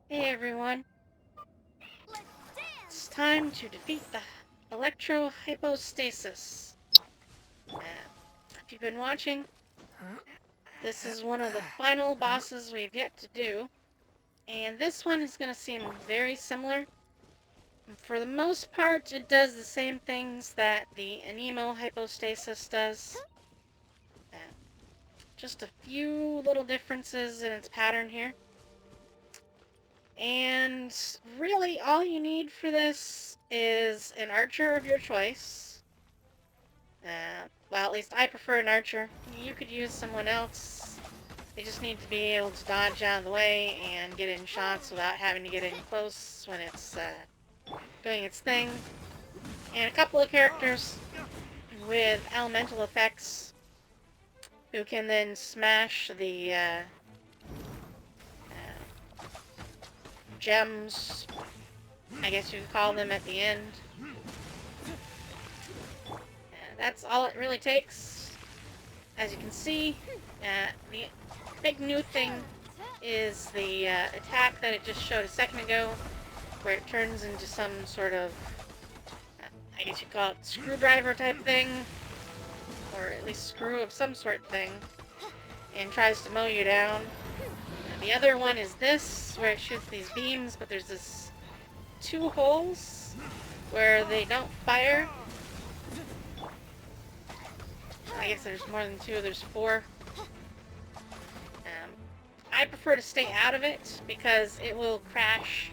Hey everyone, it's time to defeat the Electro Hypostasis. If you've been watching, this is one of the final bosses we've yet to do, and this one is going to seem very similar. For the most part, it does the same things that the Anemo Hypostasis does. Uh, just a few little differences in its pattern here. And really, all you need for this is an archer of your choice. Well, at least I prefer an archer. You could use someone else. They just need to be able to dodge out of the way and get in shots without having to get in close when it's doing its thing. And a couple of characters with elemental effects who can then smash the gems, I guess you could call them, at the end. That's all it really takes. As you can see, the big new thing is the attack that it just showed a second ago, where it turns into some sort of, I guess you call it screwdriver type thing, or at least screw of some sort thing, and tries to mow you down. The other one is this, where it shoots these beams, but there's this two holes where they don't fire. I guess there's more than two, there's four. I prefer to stay out of it because it will crash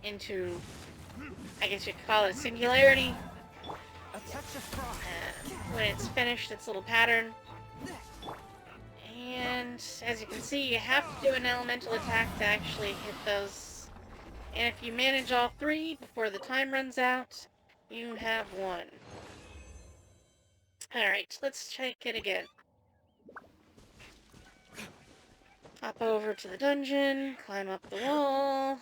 into, I guess you could call it a singularity. When it's finished its little pattern. And as you can see, you have to do an elemental attack to actually hit those. And if you manage all three before the time runs out, you have won. Alright, let's check it again. Hop over to the dungeon, climb up the wall.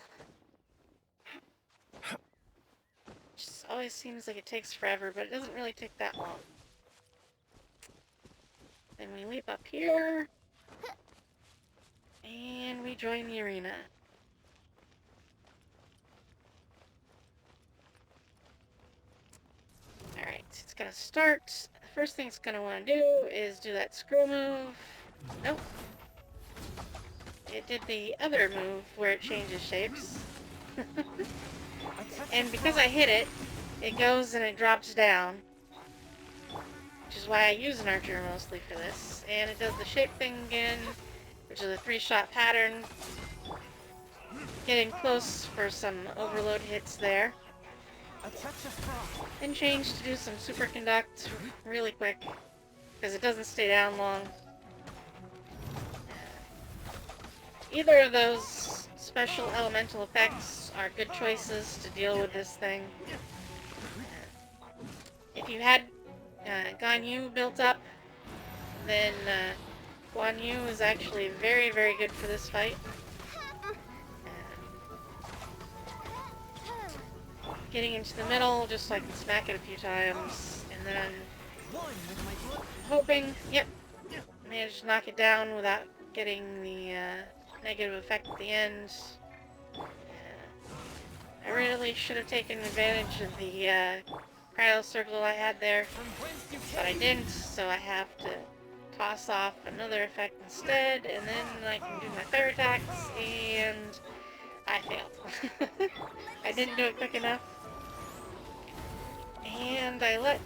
Just always seems like it takes forever, but it doesn't really take that long. Then we leap up here, and we join the arena. Alright, it's gonna start. The first thing it's gonna want to do is do that screw move. Nope. It did the other move where it changes shapes. And because I hit it, it goes and it drops down. Which is why I use an archer mostly for this. And it does the shape thing again, which is a 3-shot pattern. Getting close for some overload hits there. Then change to do some super conduct really quick, because it doesn't stay down long. Either of those special elemental effects are good choices to deal with this thing. If you had Guan Yu built up, then Guan Yu is actually very, very good for this fight. Getting into the middle, just so I can smack it a few times, and then hoping, yep, managed to knock it down without getting the negative effect at the end. I really should have taken advantage of the cryo circle I had there, but I didn't, so I have to toss off another effect instead, and then I can do my fire attacks, and I failed. I didn't do it quick enough. And I let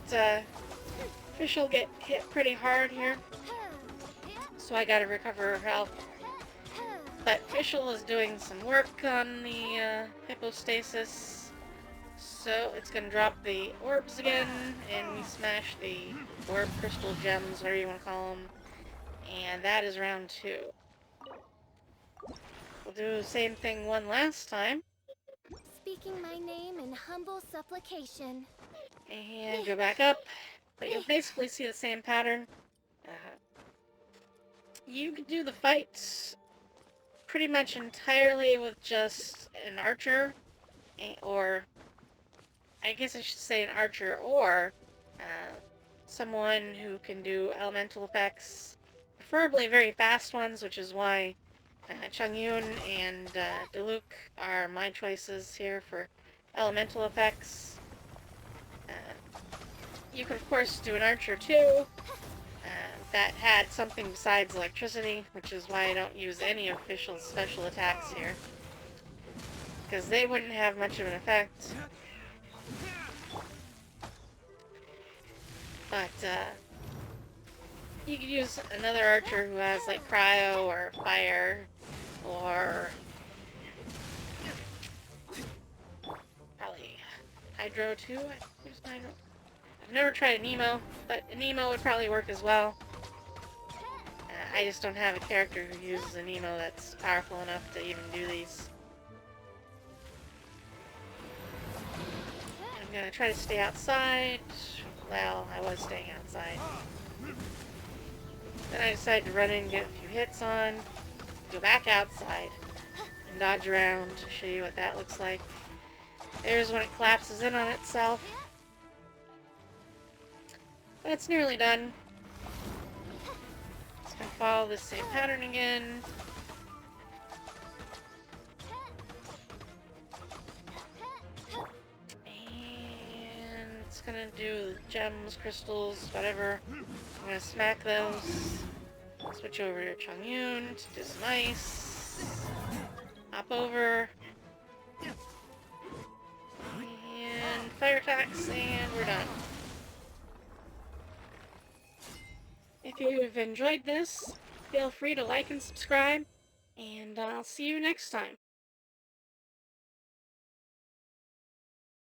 Fischl get hit pretty hard here, so I gotta recover her health. But Fischl is doing some work on the hypostasis, so it's gonna drop the orbs again, and we smash the orb crystal gems, whatever you want to call them. And that is round 2. We'll do the same thing one last time. Speaking my name in humble supplication. And go back up, but you'll basically see the same pattern. You can do the fights pretty much entirely with just an archer, or I guess I should say an archer, or someone who can do elemental effects, preferably very fast ones, which is why Changyun and Diluc are my choices here for elemental effects. You could, of course, do an archer too. That had something besides electricity, which is why I don't use any official special attacks here. Because they wouldn't have much of an effect. But, you could use another archer who has, like, cryo or fire, or probably hydro too. I use hydro. I've never tried an emo, but an emo would probably work as well. I just don't have a character who uses an emo that's powerful enough to even do these. I'm gonna try to stay outside. Well, I was staying outside. Then I decided to run in and get a few hits on, go back outside, and dodge around to show you what that looks like. There's when it collapses in on itself. But it's nearly done. Just gonna follow the same pattern again. And it's gonna do gems, crystals, whatever. I'm gonna smack those. Switch over to Changyun to do some ice. Hop over. And fire attacks, and we're done. If you've enjoyed this, feel free to like and subscribe, and I'll see you next time.